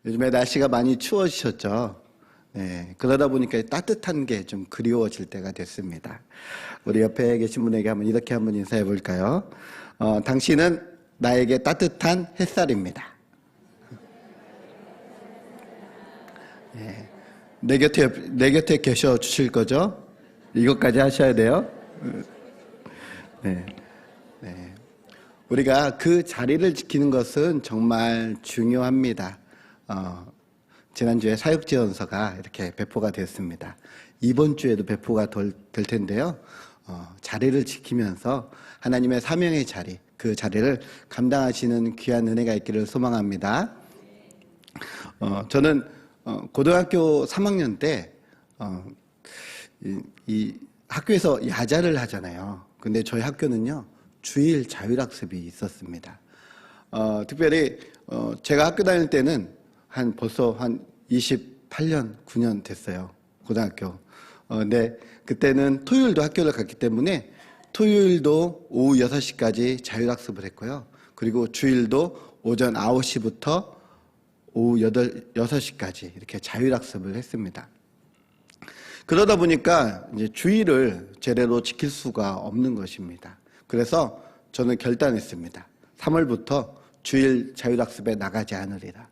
요즘에 날씨가 많이 추워지셨죠? 네, 그러다 보니까 따뜻한 게 좀 그리워질 때가 됐습니다. 우리 옆에 계신 분에게 이렇게 한번 인사해 볼까요? 당신은 나에게 따뜻한 햇살입니다. 네, 내 곁에 계셔 주실 거죠? 이것까지 하셔야 돼요? 네. 네. 우리가 그 자리를 지키는 것은 정말 중요합니다. 지난주에 사역지원서가 이렇게 배포가 됐습니다. 이번 주에도 배포가 될 텐데요. 자리를 지키면서 하나님의 사명의 자리, 그 자리를 감당하시는 귀한 은혜가 있기를 소망합니다. 저는 고등학교 3학년 때 이 학교에서 야자를 하잖아요. 근데 저희 학교는요, 주일 자율학습이 있었습니다. 특별히 제가 학교 다닐 때는 벌써 한 28년, 9년 됐어요. 고등학교. 근데 그때는 토요일도 학교를 갔기 때문에 토요일도 오후 6시까지 자율학습을 했고요. 그리고 주일도 오전 9시부터 오후 6시까지 이렇게 자율학습을 했습니다. 그러다 보니까 이제 주일을 제대로 지킬 수가 없는 것입니다. 그래서 저는 결단했습니다. 3월부터 주일 자율학습에 나가지 않으리라.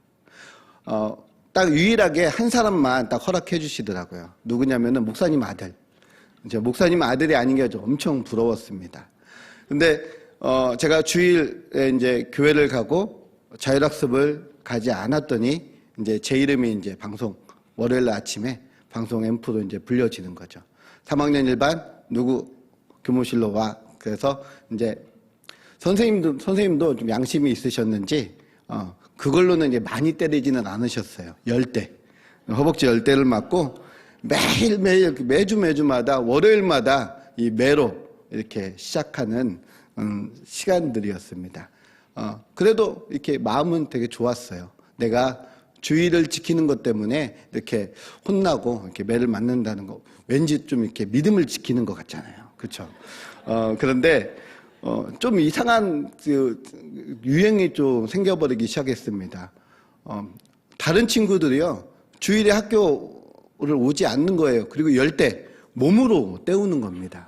딱 유일하게 한 사람만 딱 허락해 주시더라고요. 누구냐면은 목사님 아들. 이제 목사님 아들이 아닌 게 엄청 부러웠습니다. 근데 제가 주일에 이제 교회를 가고 자율학습을 가지 않았더니 이제 제 이름이 이제 방송 월요일 아침에 방송 앰프로 이제 불려지는 거죠. 3학년 1반 누구 교무실로 와. 그래서 이제 선생님도 좀 양심이 있으셨는지 그걸로는 이제 많이 때리지는 않으셨어요. 10대. 허벅지 10대를 맞고 매일매일 매주마다 월요일마다 이 매로 이렇게 시작하는 시간들이었습니다. 그래도 이렇게 마음은 되게 좋았어요. 내가 주의를 지키는 것 때문에 이렇게 혼나고 이렇게 매를 맞는다는 거 왠지 좀 이렇게 믿음을 지키는 것 같잖아요. 그렇죠? 그런데 좀 이상한 유행이 좀 생겨버리기 시작했습니다. 다른 친구들이요, 주일에 학교를 오지 않는 거예요. 그리고 열 때 몸으로 때우는 겁니다.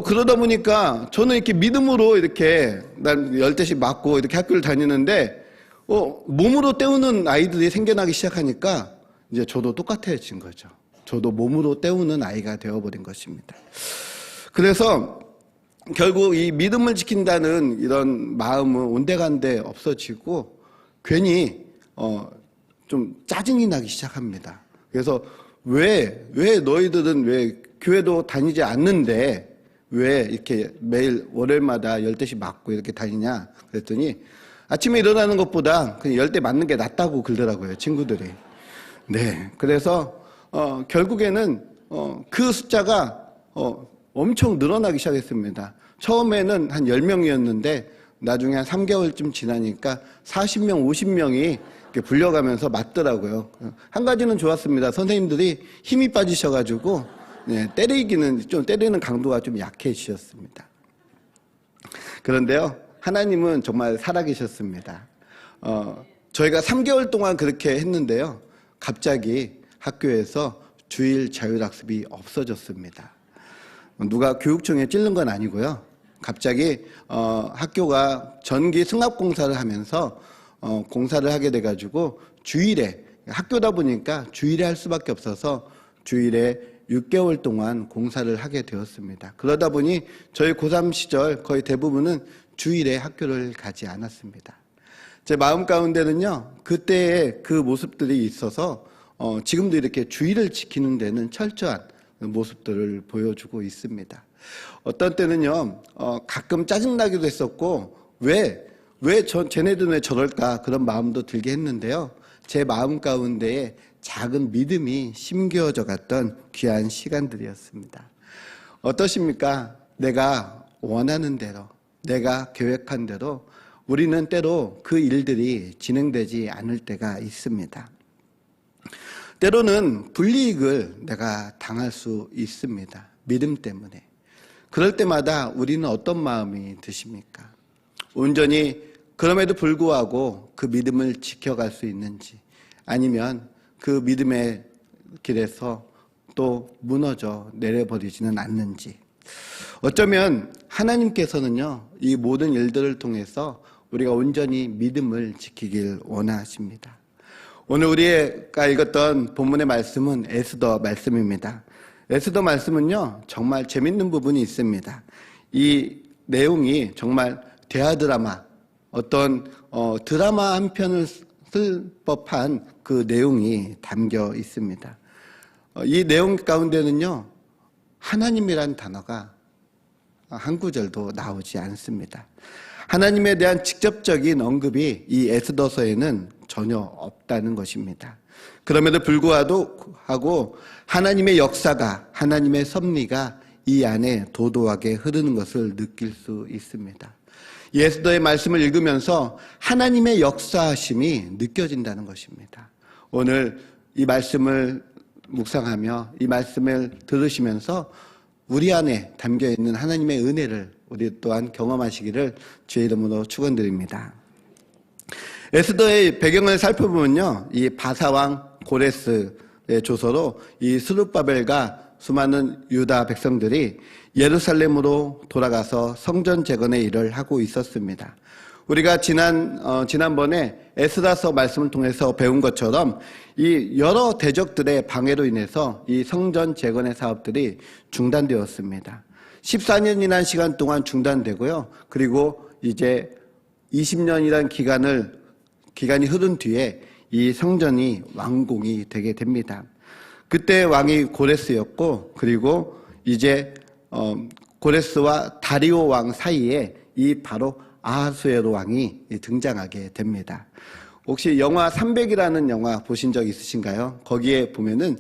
그러다 보니까 저는 이렇게 믿음으로 이렇게 난 10대씩 맞고 이렇게 학교를 다니는데 몸으로 때우는 아이들이 생겨나기 시작하니까 이제 저도 똑같아진 거죠. 저도 몸으로 때우는 아이가 되어버린 것입니다. 그래서 결국 이 믿음을 지킨다는 이런 마음은 온데간데 없어지고 괜히 좀 짜증이 나기 시작합니다. 그래서 왜 너희들은 왜 교회도 다니지 않는데 왜 이렇게 매일 월요일마다 10대씩 맞고 이렇게 다니냐 그랬더니 아침에 일어나는 것보다 그냥 10대 맞는 게 낫다고 그러더라고요, 친구들이. 네. 그래서 결국에는 그 숫자가 엄청 늘어나기 시작했습니다. 처음에는 한 10명이었는데 나중에 한 3개월쯤 지나니까 40명, 50명이 불려가면서 맞더라고요. 한 가지는 좋았습니다. 선생님들이 힘이 빠지셔가지고 네, 때리는 강도가 좀 약해지셨습니다. 그런데요, 하나님은 정말 살아계셨습니다. 저희가 3개월 동안 그렇게 했는데요, 갑자기 학교에서 주일 자율학습이 없어졌습니다. 누가 교육청에 찔른 건 아니고요. 갑자기 학교가 전기 승합공사를 하면서 공사를 하게 돼가지고 주일에, 학교다 보니까 주일에 할 수밖에 없어서 주일에 6개월 동안 공사를 하게 되었습니다. 그러다 보니 저희 고3 시절 거의 대부분은 주일에 학교를 가지 않았습니다. 제 마음 가운데는요, 그때의 그 모습들이 있어서 지금도 이렇게 주일을 지키는 데는 철저한 모습들을 보여주고 있습니다. 어떤 때는요, 가끔 짜증나기도 했었고, 쟤네들은 왜 저럴까 그런 마음도 들게 했는데요. 제 마음 가운데에 작은 믿음이 심겨져 갔던 귀한 시간들이었습니다. 어떠십니까? 내가 원하는 대로, 내가 계획한 대로 우리는 때로 그 일들이 진행되지 않을 때가 있습니다. 때로는 불이익을 내가 당할 수 있습니다. 믿음 때문에. 그럴 때마다 우리는 어떤 마음이 드십니까? 온전히 그럼에도 불구하고 그 믿음을 지켜갈 수 있는지, 아니면 그 믿음의 길에서 또 무너져 내려버리지는 않는지. 어쩌면 하나님께서는요, 이 모든 일들을 통해서 우리가 온전히 믿음을 지키길 원하십니다. 오늘 우리가 읽었던 본문의 말씀은 에스더 말씀입니다. 에스더 말씀은요, 정말 재밌는 부분이 있습니다. 이 내용이 정말 대하 드라마, 어떤 드라마 한 편을 쓸 법한 그 내용이 담겨 있습니다. 이 내용 가운데는요, 하나님이란 단어가 한 구절도 나오지 않습니다. 하나님에 대한 직접적인 언급이 이 에스더서에는 전혀 없다는 것입니다. 그럼에도 불구하고 하나님의 역사가, 하나님의 섭리가 이 안에 도도하게 흐르는 것을 느낄 수 있습니다. 에스더의 말씀을 읽으면서 하나님의 역사하심이 느껴진다는 것입니다. 오늘 이 말씀을 묵상하며 이 말씀을 들으시면서 우리 안에 담겨있는 하나님의 은혜를 우리 또한 경험하시기를 주의 이름으로 축원드립니다. 에스더의 배경을 살펴보면요, 이 바사왕 고레스의 조서로 이 스룹바벨과 수많은 유다 백성들이 예루살렘으로 돌아가서 성전 재건의 일을 하고 있었습니다. 우리가 지난번에 에스라서 말씀을 통해서 배운 것처럼 이 여러 대적들의 방해로 인해서 이 성전 재건의 사업들이 중단되었습니다. 14년이라는 시간 동안 중단되고요. 그리고 이제 20년이라는 기간이 흐른 뒤에 이 성전이 완공이 되게 됩니다. 그때 왕이 고레스였고, 그리고 이제 고레스와 다리오 왕 사이에 이 바로 아하수에로 왕이 등장하게 됩니다. 혹시 영화 300이라는 영화 보신 적 있으신가요? 거기에 보면은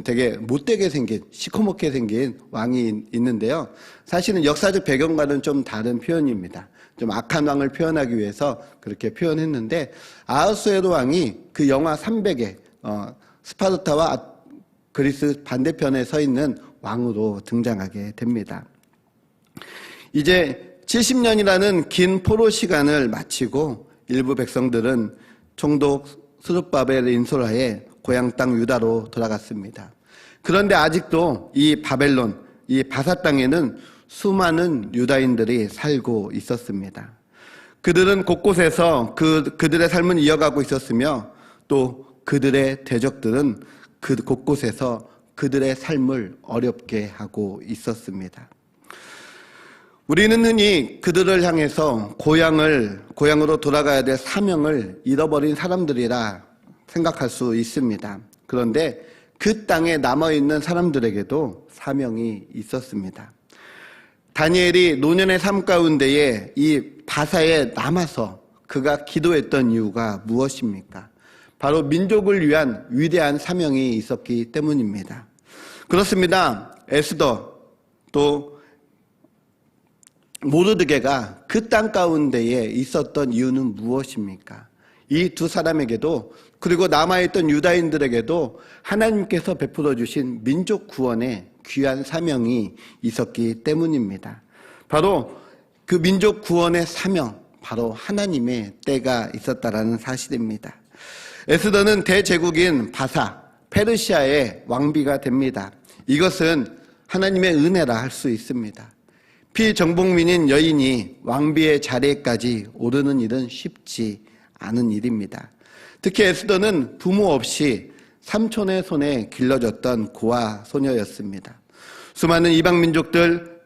되게 못되게 생긴, 시커멓게 생긴 왕이 있는데요. 사실은 역사적 배경과는 좀 다른 표현입니다. 좀 악한 왕을 표현하기 위해서 그렇게 표현했는데, 아하수에로 왕이 그 영화 300에 스파르타와 그리스 반대편에 서 있는 왕으로 등장하게 됩니다. 이제 70년이라는 긴 포로 시간을 마치고 일부 백성들은 총독 스룹바벨의 인솔하에 고향 땅 유다로 돌아갔습니다. 그런데 아직도 이 바벨론, 이 바사 땅에는 수많은 유다인들이 살고 있었습니다. 그들은 곳곳에서 그들의 삶은 이어가고 있었으며, 또 그들의 대적들은 그 곳곳에서 그들의 삶을 어렵게 하고 있었습니다. 우리는 흔히 그들을 향해서 고향으로 돌아가야 될 사명을 잃어버린 사람들이라 생각할 수 있습니다. 그런데 그 땅에 남아있는 사람들에게도 사명이 있었습니다. 다니엘이 노년의 삶 가운데에 이 바사에 남아서 그가 기도했던 이유가 무엇입니까? 바로 민족을 위한 위대한 사명이 있었기 때문입니다. 그렇습니다. 에스더 또 모르드게가 그 땅 가운데에 있었던 이유는 무엇입니까? 이 두 사람에게도, 그리고 남아있던 유다인들에게도 하나님께서 베풀어 주신 민족 구원의 귀한 사명이 있었기 때문입니다. 바로 그 민족 구원의 사명, 바로 하나님의 때가 있었다라는 사실입니다. 에스더는 대제국인 바사, 페르시아의 왕비가 됩니다. 이것은 하나님의 은혜라 할 수 있습니다. 피정복민인 여인이 왕비의 자리에까지 오르는 일은 쉽지 않은 일입니다. 특히 에스더는 부모 없이 삼촌의 손에 길러졌던 고아 소녀였습니다. 수많은 이방 민족들,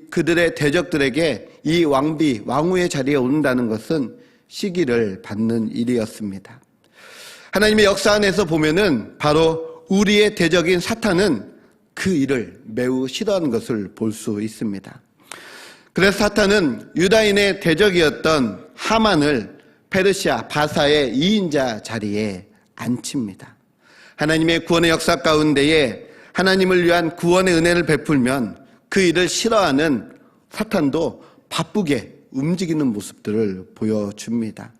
그들의 대적들에게 이 왕후의 자리에 오른다는 것은 시기를 받는 일이었습니다. 하나님의 역사 안에서 보면은 바로 우리의 대적인 사탄은 그 일을 매우 싫어하는 것을 볼 수 있습니다. 그래서 사탄은 유다인의 대적이었던 하만을 페르시아 바사의 2인자 자리에 앉힙니다. 하나님의 구원의 역사 가운데에 하나님을 위한 구원의 은혜를 베풀면 그 일을 싫어하는 사탄도 바쁘게 움직이는 모습들을 보여줍니다.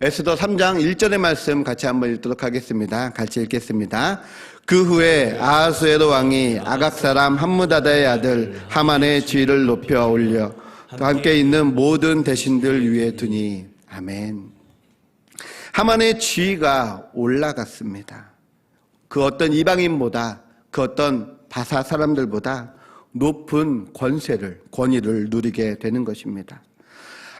에스더 3장 1절의 말씀 같이 한번 읽도록 하겠습니다. 같이 읽겠습니다. 그 후에 아하수에로 왕이 아각 사람 함므다다의 아들 하만의 지위를 높여 올려 함께 있는 모든 대신들 위에 두니. 아멘. 하만의 지위가 올라갔습니다. 그 어떤 이방인보다, 그 어떤 바사 사람들보다 높은 권위를 누리게 되는 것입니다.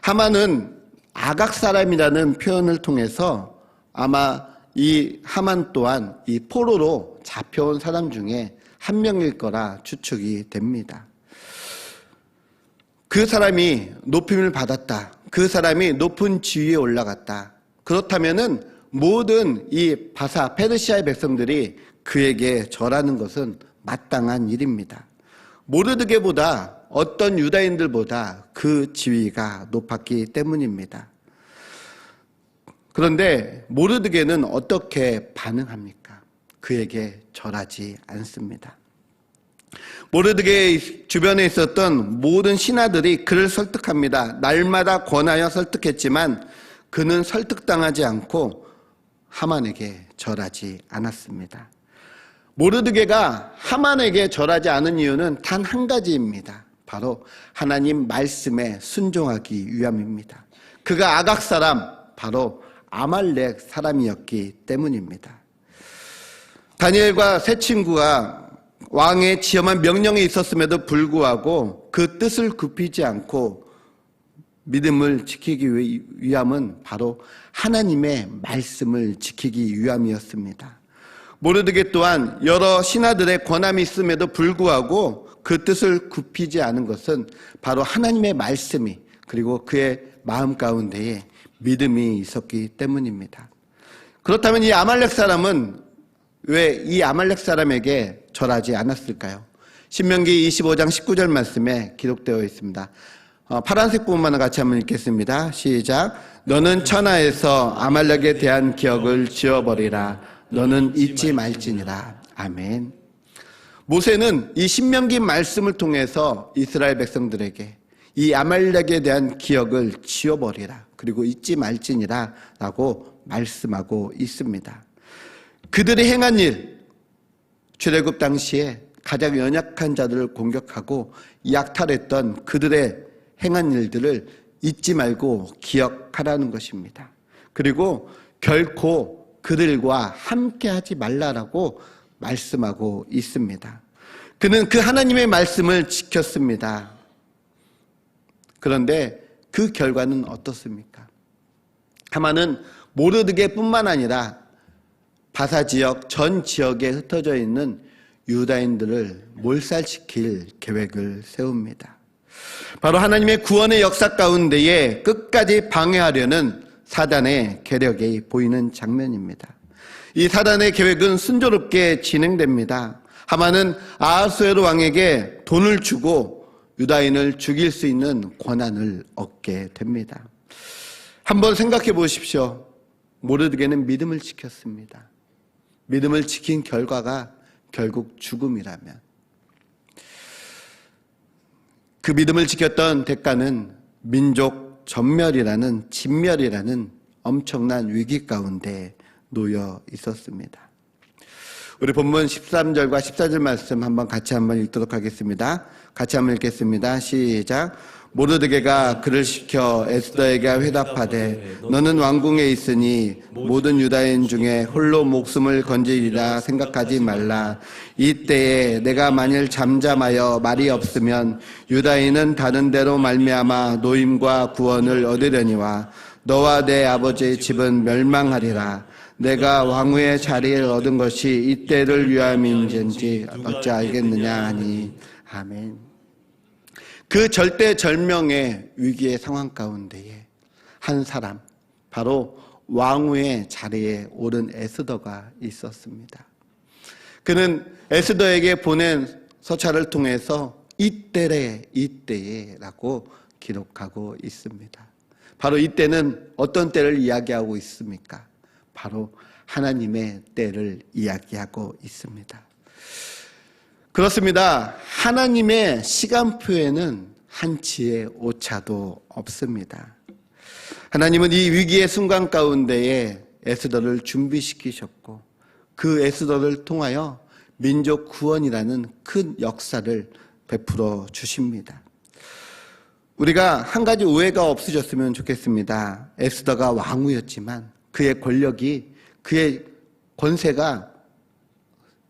하만은 아각 사람이라는 표현을 통해서 아마 이 하만 또한 이 포로로 잡혀온 사람 중에 한 명일 거라 추측이 됩니다. 그 사람이 높임을 받았다. 그 사람이 높은 지위에 올라갔다. 그렇다면은 모든 이 바사 페르시아의 백성들이 그에게 절하는 것은 마땅한 일입니다. 모르드게보다 어떤 유다인들보다 그 지위가 높았기 때문입니다. 그런데 모르드게는 어떻게 반응합니까? 그에게 절하지 않습니다. 모르드게 주변에 있었던 모든 신하들이 그를 설득합니다. 날마다 권하여 설득했지만 그는 설득당하지 않고 하만에게 절하지 않았습니다. 모르드게가 하만에게 절하지 않은 이유는 단 한 가지입니다. 바로 하나님 말씀에 순종하기 위함입니다. 그가 아각 사람, 바로 아말렉 사람이었기 때문입니다. 다니엘과 세 친구가 왕의 지엄한 명령이 있었음에도 불구하고 그 뜻을 굽히지 않고 믿음을 지키기 위함은 바로 하나님의 말씀을 지키기 위함이었습니다. 모르드게 또한 여러 신하들의 권함이 있음에도 불구하고 그 뜻을 굽히지 않은 것은 바로 하나님의 말씀이 그리고 그의 마음 가운데에 믿음이 있었기 때문입니다. 그렇다면 이 아말렉 사람은 왜 이 아말렉 사람에게 절하지 않았을까요? 신명기 25장 19절 말씀에 기록되어 있습니다. 파란색 부분만 같이 한번 읽겠습니다. 시작. 너는 천하에서 아말렉에 대한 기억을 지워버리라. 너는 잊지 말지니라. 아멘. 모세는 이 신명기 말씀을 통해서 이스라엘 백성들에게 이 아말렉에 대한 기억을 지워버리라. 그리고 잊지 말지니라 라고 말씀하고 있습니다. 그들이 행한 일, 출애굽 당시에 가장 연약한 자들을 공격하고 약탈했던 그들의 행한 일들을 잊지 말고 기억하라는 것입니다. 그리고 결코 그들과 함께하지 말라라고 말씀하고 있습니다. 그는 그 하나님의 말씀을 지켰습니다. 그런데 그 결과는 어떻습니까? 하만은 모르드게뿐만 아니라 바사 지역 전 지역에 흩어져 있는 유다인들을 몰살시킬 계획을 세웁니다. 바로 하나님의 구원의 역사 가운데에 끝까지 방해하려는 사단의 계략이 보이는 장면입니다. 이 사단의 계획은 순조롭게 진행됩니다. 하만은 아하수에로 왕에게 돈을 주고 유다인을 죽일 수 있는 권한을 얻게 됩니다. 한번 생각해 보십시오. 모르드게는 믿음을 지켰습니다. 믿음을 지킨 결과가 결국 죽음이라면 그 믿음을 지켰던 대가는 민족 전멸이라는 진멸이라는 엄청난 위기 가운데 놓여 있었습니다. 우리 본문 13절과 14절 말씀 같이 한번 읽도록 하겠습니다. 같이 한번 읽겠습니다. 시작. 모르드게가 그를 시켜 에스더에게 회답하되 너는 왕궁에 있으니 모든 유다인 중에 홀로 목숨을 건지리라 생각하지 말라. 이때에 내가 만일 잠잠하여 말이 없으면 유다인은 다른 데로 말미암아 노임과 구원을 얻으려니와 너와 내 아버지의 집은 멸망하리라. 내가 왕후의 자리를 얻은 것이 이때를 위함인지 어찌 알겠느냐 하니. 아멘. 그 절대절명의 위기의 상황 가운데에 한 사람, 바로 왕후의 자리에 오른 에스더가 있었습니다. 그는 에스더에게 보낸 서찰을 통해서 이때에 라고 기록하고 있습니다. 바로 이때는 어떤 때를 이야기하고 있습니까? 바로 하나님의 때를 이야기하고 있습니다. 그렇습니다. 하나님의 시간표에는 한치의 오차도 없습니다. 하나님은 이 위기의 순간 가운데에 에스더를 준비시키셨고 그 에스더를 통하여 민족 구원이라는 큰 역사를 베풀어 주십니다. 우리가 한 가지 오해가 없으셨으면 좋겠습니다. 에스더가 왕후였지만 그의 권력이, 그의 권세가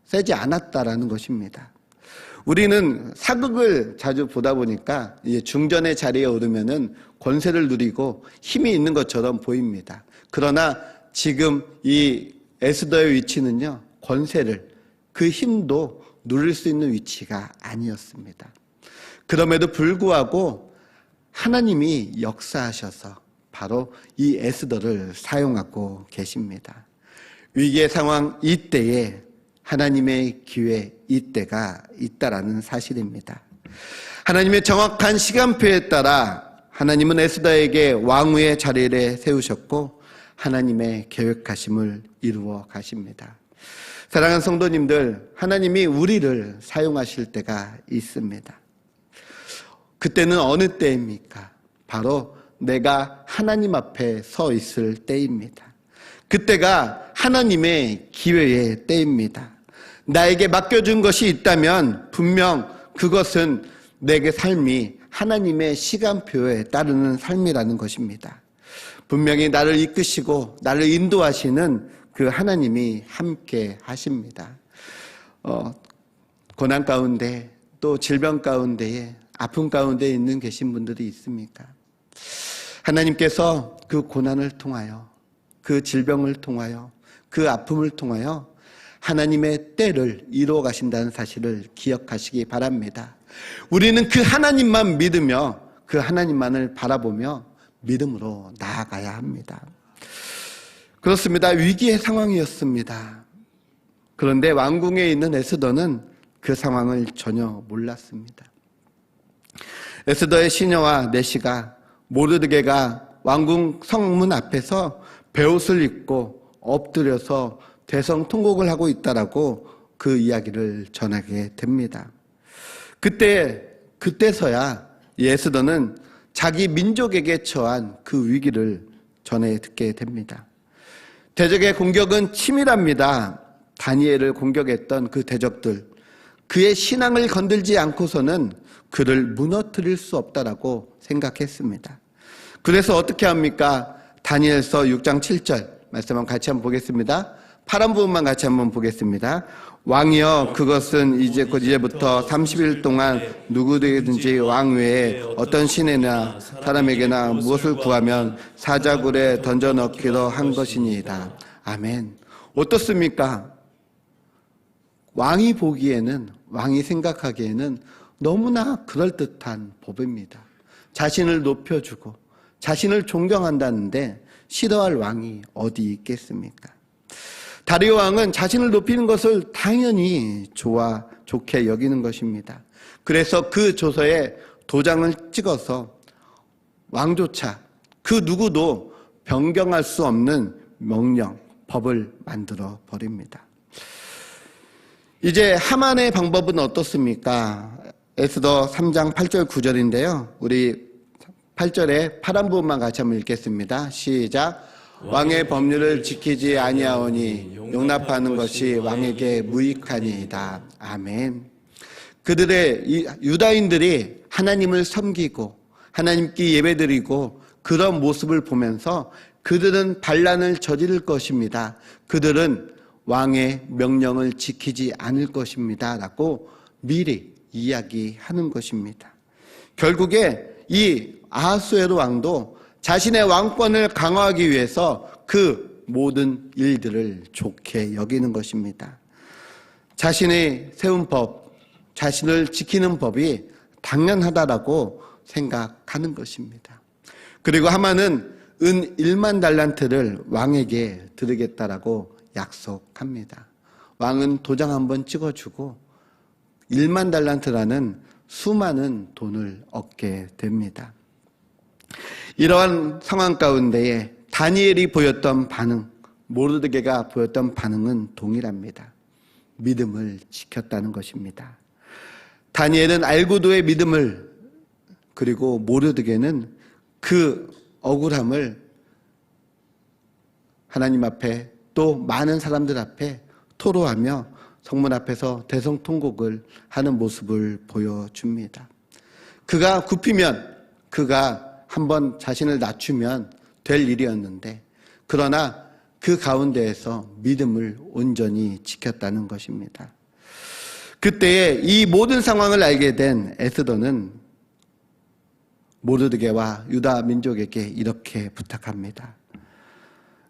세지 않았다라는 것입니다. 우리는 사극을 자주 보다 보니까 이제 중전의 자리에 오르면은 권세를 누리고 힘이 있는 것처럼 보입니다. 그러나 지금 이 에스더의 위치는요, 권세를, 그 힘도 누릴 수 있는 위치가 아니었습니다. 그럼에도 불구하고 하나님이 역사하셔서 바로 이 에스더를 사용하고 계십니다. 위기의 상황 이때에 하나님의 기회 이때가 있다라는 사실입니다. 하나님의 정확한 시간표에 따라 하나님은 에스더에게 왕후의 자리를 세우셨고 하나님의 계획하심을 이루어 가십니다. 사랑하는 성도님들, 하나님이 우리를 사용하실 때가 있습니다. 그때는 어느 때입니까? 바로 내가 하나님 앞에 서 있을 때입니다. 그때가 하나님의 기회의 때입니다. 나에게 맡겨준 것이 있다면 분명 그것은 내게 삶이 하나님의 시간표에 따르는 삶이라는 것입니다. 분명히 나를 이끄시고 나를 인도하시는 그 하나님이 함께 하십니다. 고난 가운데 또 질병 가운데에 아픔 가운데 있는 계신 분들이 있습니까? 하나님께서 그 고난을 통하여, 그 질병을 통하여, 그 아픔을 통하여 하나님의 때를 이루어 가신다는 사실을 기억하시기 바랍니다. 우리는 그 하나님만 믿으며 그 하나님만을 바라보며 믿음으로 나아가야 합니다. 그렇습니다. 위기의 상황이었습니다. 그런데 왕궁에 있는 에스더는 그 상황을 전혀 몰랐습니다. 에스더의 시녀와 내시가 모르드게가 왕궁 성문 앞에서 베옷을 입고 엎드려서 대성통곡을 하고 있다라고 그 이야기를 전하게 됩니다. 그때서야 에스더는 자기 민족에게 처한 그 위기를 전해 듣게 됩니다. 대적의 공격은 치밀합니다. 다니엘을 공격했던 그 대적들, 그의 신앙을 건들지 않고서는 그를 무너뜨릴 수 없다라고 생각했습니다. 그래서 어떻게 합니까? 다니엘서 6장 7절 말씀 한번 같이 한번 보겠습니다. 파란 부분만 같이 한번 보겠습니다. 왕이여, 그것은 이제부터 30일 동안 누구든지 왕 외에 어떤 신에나 사람에게나 무엇을 구하면 사자굴에 던져 넣기로 한 것이니이다. 아멘. 어떻습니까? 왕이 보기에는, 왕이 생각하기에는 너무나 그럴듯한 법입니다. 자신을 높여주고 자신을 존경한다는데 싫어할 왕이 어디 있겠습니까? 다리오 왕은 자신을 높이는 것을 당연히 좋게 여기는 것입니다. 그래서 그 조서에 도장을 찍어서 왕조차 그 누구도 변경할 수 없는 명령, 법을 만들어 버립니다. 이제 하만의 방법은 어떻습니까? 에스더 3장 8절 9절인데요. 우리 8절에 파란 부분만 같이 한번 읽겠습니다. 시작. 왕의 법률을 지키지 아니하오니 용납하는 것이 왕에게 무익하니이다. 아멘. 그들의 유다인들이 하나님을 섬기고 하나님께 예배드리고 그런 모습을 보면서 그들은 반란을 저지를 것입니다. 그들은 왕의 명령을 지키지 않을 것입니다. 라고 미리 이야기하는 것입니다. 결국에 이 아하수에로 왕도 자신의 왕권을 강화하기 위해서 그 모든 일들을 좋게 여기는 것입니다. 자신의 세운 법, 자신을 지키는 법이 당연하다라고 생각하는 것입니다. 그리고 하만은 은 1만 달란트를 왕에게 드리겠다라고 약속합니다. 왕은 도장 한번 찍어주고 1만 달란트라는 수많은 돈을 얻게 됩니다. 이러한 상황 가운데에 다니엘이 보였던 반응, 모르드게가 보였던 반응은 동일합니다. 믿음을 지켰다는 것입니다. 다니엘은 알고도의 믿음을, 그리고 모르드게는 그 억울함을 하나님 앞에 또 많은 사람들 앞에 토로하며 성문 앞에서 대성통곡을 하는 모습을 보여줍니다. 그가 굽히면, 그가 한번 자신을 낮추면 될 일이었는데, 그러나 그 가운데에서 믿음을 온전히 지켰다는 것입니다. 그때에 이 모든 상황을 알게 된 에스더는 모르드게와 유다 민족에게 이렇게 부탁합니다.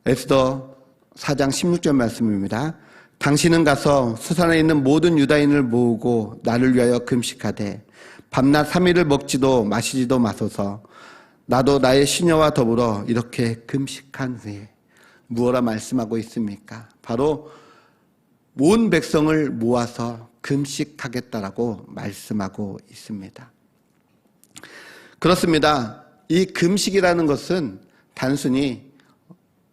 에스더 4장 16절 말씀입니다. 당신은 가서 수산에 있는 모든 유다인을 모으고 나를 위하여 금식하되 밤낮 3일을 먹지도 마시지도 마소서. 나도 나의 시녀와 더불어 이렇게 금식한 후에 무엇라 말씀하고 있습니까? 바로 온 백성을 모아서 금식하겠다라고 말씀하고 있습니다. 그렇습니다. 이 금식이라는 것은 단순히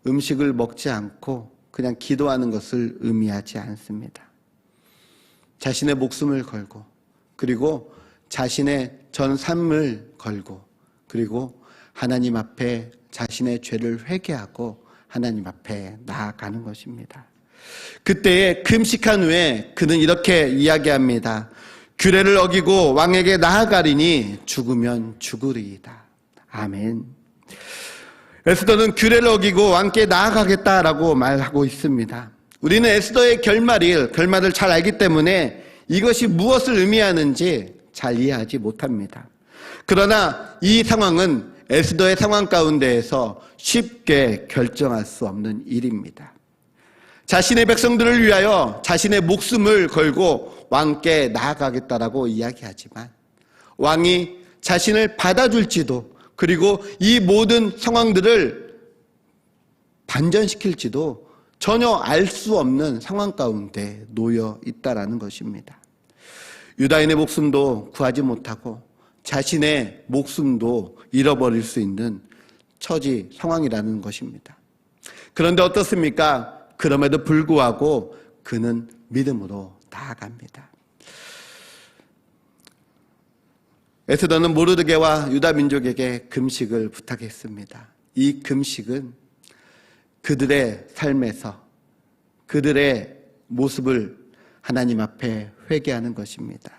음식을 먹지 않고 그냥 기도하는 것을 의미하지 않습니다. 자신의 목숨을 걸고, 그리고 자신의 전 삶을 걸고, 그리고 하나님 앞에 자신의 죄를 회개하고 하나님 앞에 나아가는 것입니다. 그때에 금식한 후에 그는 이렇게 이야기합니다. 규례를 어기고 왕에게 나아가리니 죽으면 죽으리이다. 아멘. 에스더는 규례를 어기고 왕께 나아가겠다라고 말하고 있습니다. 우리는 에스더의 결말을 잘 알기 때문에 이것이 무엇을 의미하는지 잘 이해하지 못합니다. 그러나 이 상황은 에스더의 상황 가운데에서 쉽게 결정할 수 없는 일입니다. 자신의 백성들을 위하여 자신의 목숨을 걸고 왕께 나아가겠다라고 이야기하지만 왕이 자신을 받아줄지도, 그리고 이 모든 상황들을 반전시킬지도 전혀 알 수 없는 상황 가운데 놓여 있다라는 것입니다. 유다인의 목숨도 구하지 못하고 자신의 목숨도 잃어버릴 수 있는 처지 상황이라는 것입니다. 그런데 어떻습니까? 그럼에도 불구하고 그는 믿음으로 나아갑니다. 에스더는 모르드게와 유다 민족에게 금식을 부탁했습니다. 이 금식은 그들의 삶에서 그들의 모습을 하나님 앞에 회개하는 것입니다.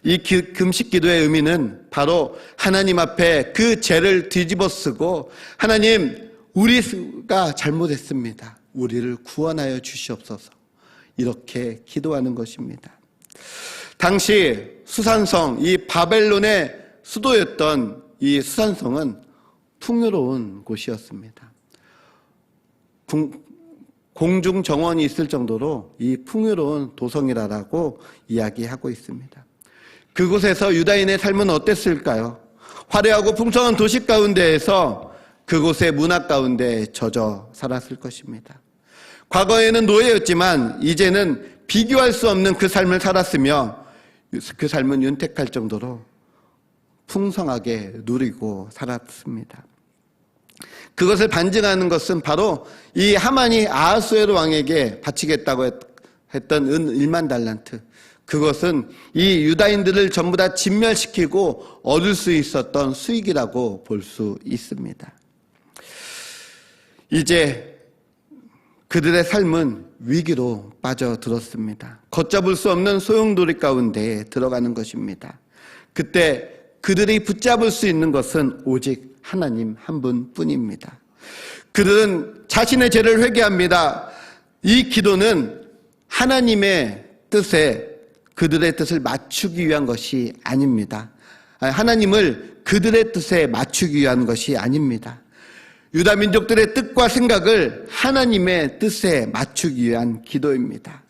이 금식 기도의 의미는 바로 하나님 앞에 그 죄를 뒤집어 쓰고, 하나님, 우리가 잘못했습니다. 우리를 구원하여 주시옵소서. 이렇게 기도하는 것입니다. 당시 수산성, 이 바벨론의 수도였던 이 수산성은 풍요로운 곳이었습니다. 공중 정원이 있을 정도로 이 풍요로운 도성이라고 이야기하고 있습니다. 그곳에서 유다인의 삶은 어땠을까요? 화려하고 풍성한 도시 가운데에서 그곳의 문화 가운데 젖어 살았을 것입니다. 과거에는 노예였지만 이제는 비교할 수 없는 그 삶을 살았으며 그 삶은 윤택할 정도로 풍성하게 누리고 살았습니다. 그것을 반증하는 것은 바로 이 하만이 아하수에로 왕에게 바치겠다고 했던 은 1만 달란트, 그것은 이 유다인들을 전부 다 진멸시키고 얻을 수 있었던 수익이라고 볼 수 있습니다. 이제 그들의 삶은 위기로 빠져들었습니다. 걷잡을 수 없는 소용돌이 가운데 들어가는 것입니다. 그때 그들이 붙잡을 수 있는 것은 오직 하나님 한 분뿐입니다. 그들은 자신의 죄를 회개합니다. 이 기도는 하나님의 뜻에 그들의 뜻을 맞추기 위한 것이 아닙니다. 하나님을 그들의 뜻에 맞추기 위한 것이 아닙니다. 유다 민족들의 뜻과 생각을 하나님의 뜻에 맞추기 위한 기도입니다.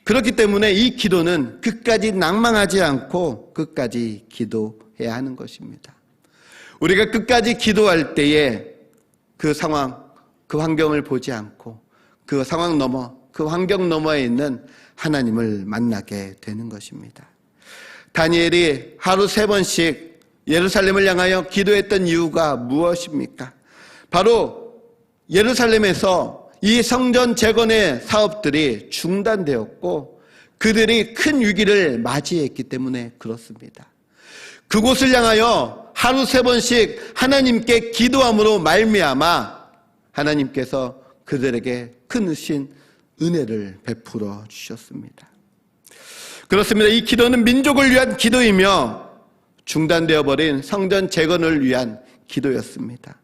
그렇기 때문에 이 기도는 끝까지 낭망하지 않고 끝까지 기도해야 하는 것입니다. 우리가 끝까지 기도할 때에 그 상황, 그 환경을 보지 않고 그 상황 너머, 그 환경 너머에 있는 하나님을 만나게 되는 것입니다. 다니엘이 하루 3번씩 예루살렘을 향하여 기도했던 이유가 무엇입니까? 바로 예루살렘에서 이 성전 재건의 사업들이 중단되었고 그들이 큰 위기를 맞이했기 때문에 그렇습니다. 그곳을 향하여 하루 3번씩 하나님께 기도함으로 말미암아 하나님께서 그들에게 크신 은혜를 베풀어 주셨습니다. 그렇습니다. 이 기도는 민족을 위한 기도이며 중단되어 버린 성전 재건을 위한 기도였습니다.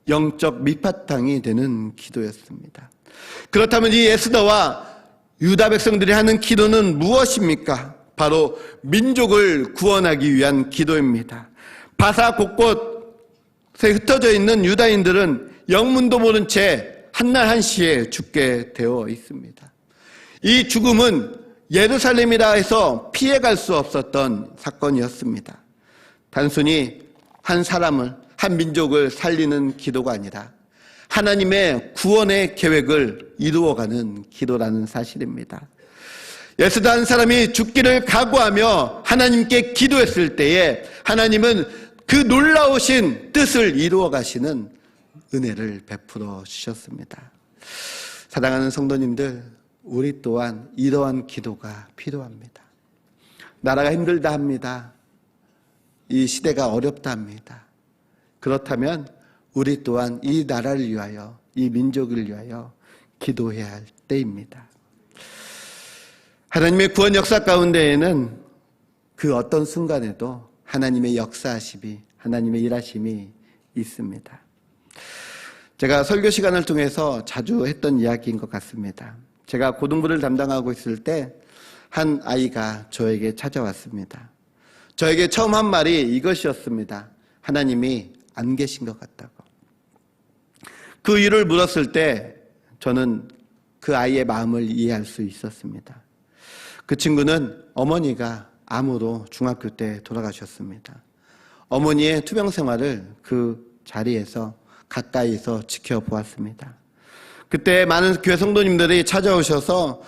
영적 밑바탕이 되는 기도였습니다. 그렇다면 이 에스더와 유다 백성들이 하는 기도는 무엇입니까? 바로 민족을 구원하기 위한 기도입니다. 바사 곳곳에 흩어져 있는 유다인들은 영문도 모른 채 한날 한시에 죽게 되어 있습니다. 이 죽음은 예루살렘이라 해서 피해갈 수 없었던 사건이었습니다. 단순히 한 사람을, 한 민족을 살리는 기도가 아니라 하나님의 구원의 계획을 이루어가는 기도라는 사실입니다. 에스더 한 사람이 죽기를 각오하며 하나님께 기도했을 때에 하나님은 그 놀라우신 뜻을 이루어 가시는 은혜를 베풀어 주셨습니다. 사랑하는 성도님들, 우리 또한 이러한 기도가 필요합니다. 나라가 힘들다 합니다. 이 시대가 어렵다 합니다. 그렇다면 우리 또한 이 나라를 위하여, 이 민족을 위하여 기도해야 할 때입니다. 하나님의 구원 역사 가운데에는 그 어떤 순간에도 하나님의 역사하심이, 하나님의 일하심이 있습니다. 제가 설교 시간을 통해서 자주 했던 이야기인 것 같습니다. 제가 고등부를 담당하고 있을 때 한 아이가 저에게 찾아왔습니다. 저에게 처음 한 말이 이것이었습니다. 하나님이 안 계신 것 같다고. 그 이유를 물었을 때 저는 그 아이의 마음을 이해할 수 있었습니다. 그 친구는 어머니가 암으로 중학교 때 돌아가셨습니다. 어머니의 투병 생활을 그 자리에서 가까이서 지켜보았습니다. 그때 많은 교회 성도님들이 찾아오셔서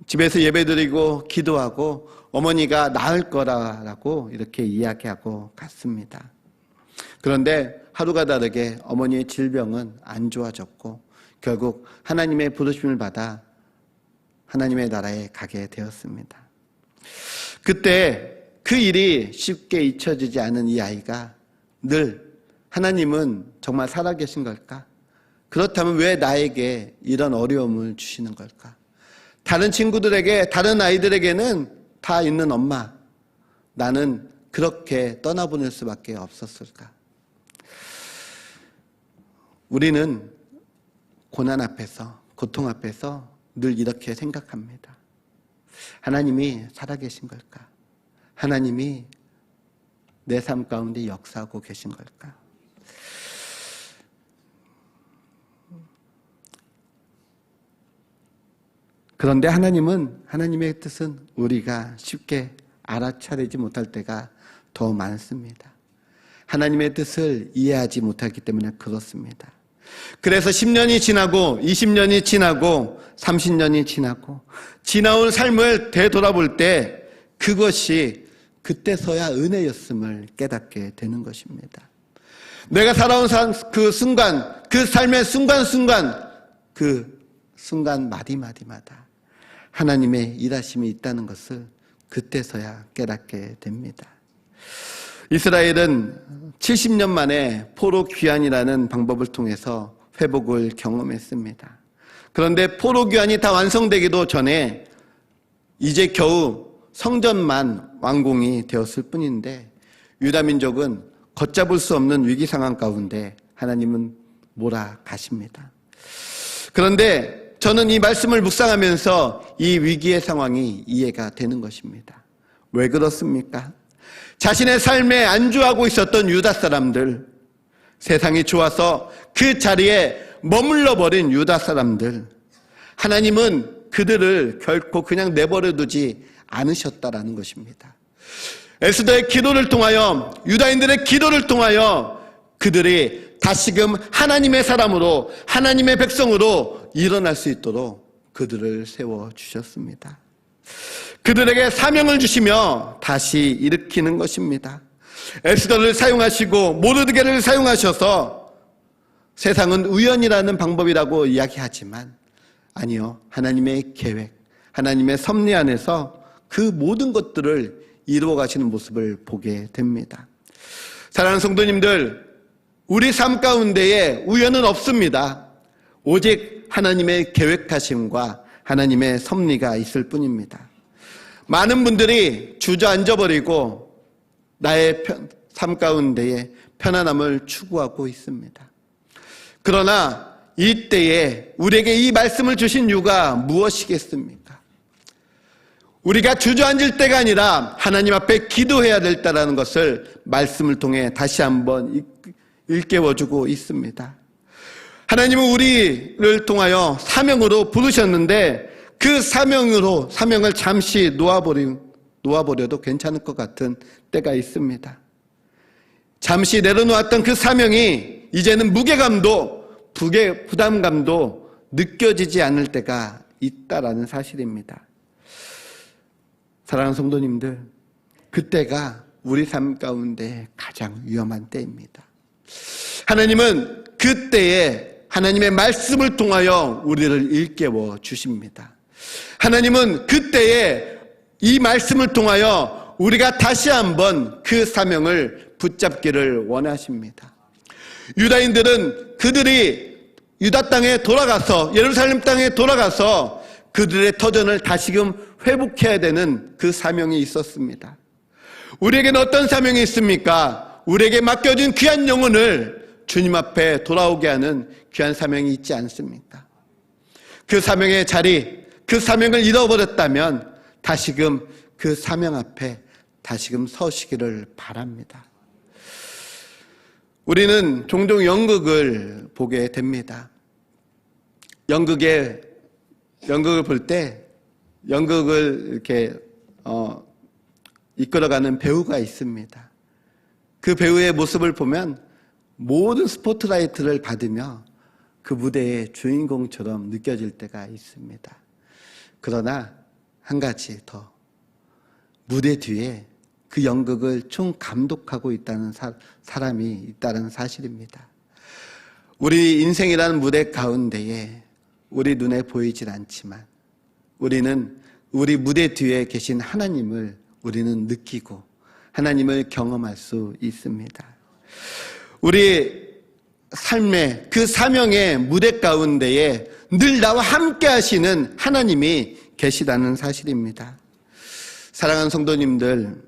집에서 예배드리고 기도하고 어머니가 나을 거라고 이렇게 이야기하고 갔습니다. 그런데 하루가 다르게 어머니의 질병은 안 좋아졌고 결국 하나님의 부르심을 받아 하나님의 나라에 가게 되었습니다. 그때 그 일이 쉽게 잊혀지지 않은 이 아이가 늘 하나님은 정말 살아계신 걸까? 그렇다면 왜 나에게 이런 어려움을 주시는 걸까? 다른 친구들에게, 다른 아이들에게는 다 있는 엄마, 나는 그렇게 떠나보낼 수밖에 없었을까? 우리는 고난 앞에서, 고통 앞에서 늘 이렇게 생각합니다. 하나님이 살아계신 걸까? 하나님이 내 삶 가운데 역사하고 계신 걸까? 그런데 하나님의 뜻은 우리가 쉽게 알아차리지 못할 때가 더 많습니다. 하나님의 뜻을 이해하지 못하기 때문에 그렇습니다. 그래서 10년이 지나고 20년이 지나고 30년이 지나고 지나온 삶을 되돌아볼 때 그것이 그때서야 은혜였음을 깨닫게 되는 것입니다. 내가 살아온 그 순간, 그 삶의 순간순간, 그 순간 마디마디마다 하나님의 일하심이 있다는 것을 그때서야 깨닫게 됩니다. 이스라엘은 70년 만에 포로 귀환이라는 방법을 통해서 회복을 경험했습니다. 그런데 포로 귀환이 다 완성되기도 전에 이제 겨우 성전만 완공이 되었을 뿐인데 유다 민족은 걷잡을 수 없는 위기 상황 가운데 하나님은 몰아가십니다. 그런데 저는 이 말씀을 묵상하면서 이 위기의 상황이 이해가 되는 것입니다. 왜 그렇습니까? 자신의 삶에 안주하고 있었던 유다 사람들, 세상이 좋아서 그 자리에 머물러 버린 유다 사람들, 하나님은 그들을 결코 그냥 내버려 두지 않으셨다라는 것입니다. 에스더의 기도를 통하여, 유다인들의 기도를 통하여 그들이 다시금 하나님의 사람으로, 하나님의 백성으로 일어날 수 있도록 그들을 세워주셨습니다. 그들에게 사명을 주시며 다시 일으키는 것입니다. 에스더를 사용하시고 모르드게를 사용하셔서 세상은 우연이라는 방법이라고 이야기하지만 아니요, 하나님의 계획, 하나님의 섭리 안에서 그 모든 것들을 이루어 가시는 모습을 보게 됩니다. 사랑하는 성도님들, 우리 삶 가운데에 우연은 없습니다. 오직 하나님의 계획하심과 하나님의 섭리가 있을 뿐입니다. 많은 분들이 주저앉아버리고 나의 삶 가운데에 편안함을 추구하고 있습니다. 그러나 이때에 우리에게 이 말씀을 주신 이유가 무엇이겠습니까? 우리가 주저앉을 때가 아니라 하나님 앞에 기도해야 될 때라는 것을 말씀을 통해 다시 한번 일깨워주고 있습니다. 하나님은 우리를 통하여 사명으로 부르셨는데 그 사명을 잠시 놓아버려도 괜찮을 것 같은 때가 있습니다. 잠시 내려놓았던 그 사명이 이제는 무게감도 부담감도 느껴지지 않을 때가 있다라는 사실입니다. 사랑하는 성도님들, 그때가 우리 삶 가운데 가장 위험한 때입니다. 하나님은 그때에 하나님의 말씀을 통하여 우리를 일깨워 주십니다. 하나님은 그때에 이 말씀을 통하여 우리가 다시 한번 그 사명을 붙잡기를 원하십니다. 유다인들은 그들이 유다 땅에 돌아가서 예루살렘 땅에 돌아가서 그들의 터전을 다시금 회복해야 되는 그 사명이 있었습니다. 우리에게는 어떤 사명이 있습니까? 우리에게 맡겨진 귀한 영혼을 주님 앞에 돌아오게 하는 귀한 사명이 있지 않습니까? 그 사명의 자리, 그 사명을 잃어버렸다면 다시금 그 사명 앞에 다시금 서시기를 바랍니다. 우리는 종종 연극을 보게 됩니다. 연극을 볼 때 연극을 이렇게 이끌어가는 배우가 있습니다. 그 배우의 모습을 보면 모든 스포트라이트를 받으며 그 무대의 주인공처럼 느껴질 때가 있습니다. 그러나 한 가지 더, 무대 뒤에 그 연극을 총 감독하고 있다는 사람이 있다는 사실입니다. 우리 인생이라는 무대 가운데에 우리 눈에 보이질 않지만 우리는 우리 무대 뒤에 계신 하나님을 우리는 느끼고 하나님을 경험할 수 있습니다. 우리 삶의 그 사명의 무대 가운데에 늘 나와 함께 하시는 하나님이 계시다는 사실입니다. 사랑하는 성도님들,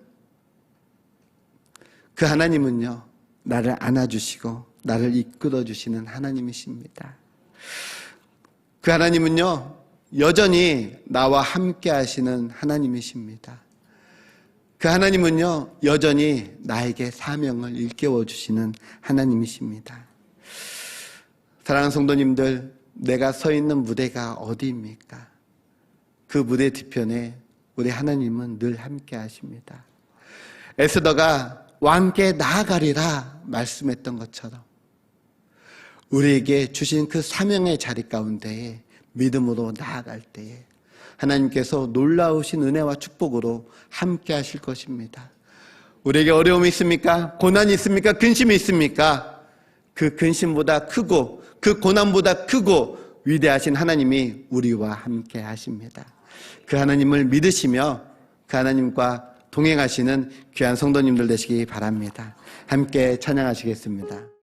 그 하나님은요, 나를 안아주시고 나를 이끌어주시는 하나님이십니다. 그 하나님은요, 여전히 나와 함께 하시는 하나님이십니다. 그 하나님은요, 여전히 나에게 사명을 일깨워 주시는 하나님이십니다. 사랑하는 성도님들, 내가 서 있는 무대가 어디입니까? 그 무대 뒤편에 우리 하나님은 늘 함께 하십니다. 에스더가 왕께 나아가리라 말씀했던 것처럼 우리에게 주신 그 사명의 자리 가운데에 믿음으로 나아갈 때에 하나님께서 놀라우신 은혜와 축복으로 함께 하실 것입니다. 우리에게 어려움이 있습니까? 고난이 있습니까? 근심이 있습니까? 그 근심보다 크고 그 고난보다 크고 위대하신 하나님이 우리와 함께 하십니다. 그 하나님을 믿으시며 그 하나님과 동행하시는 귀한 성도님들 되시기 바랍니다. 함께 찬양하시겠습니다.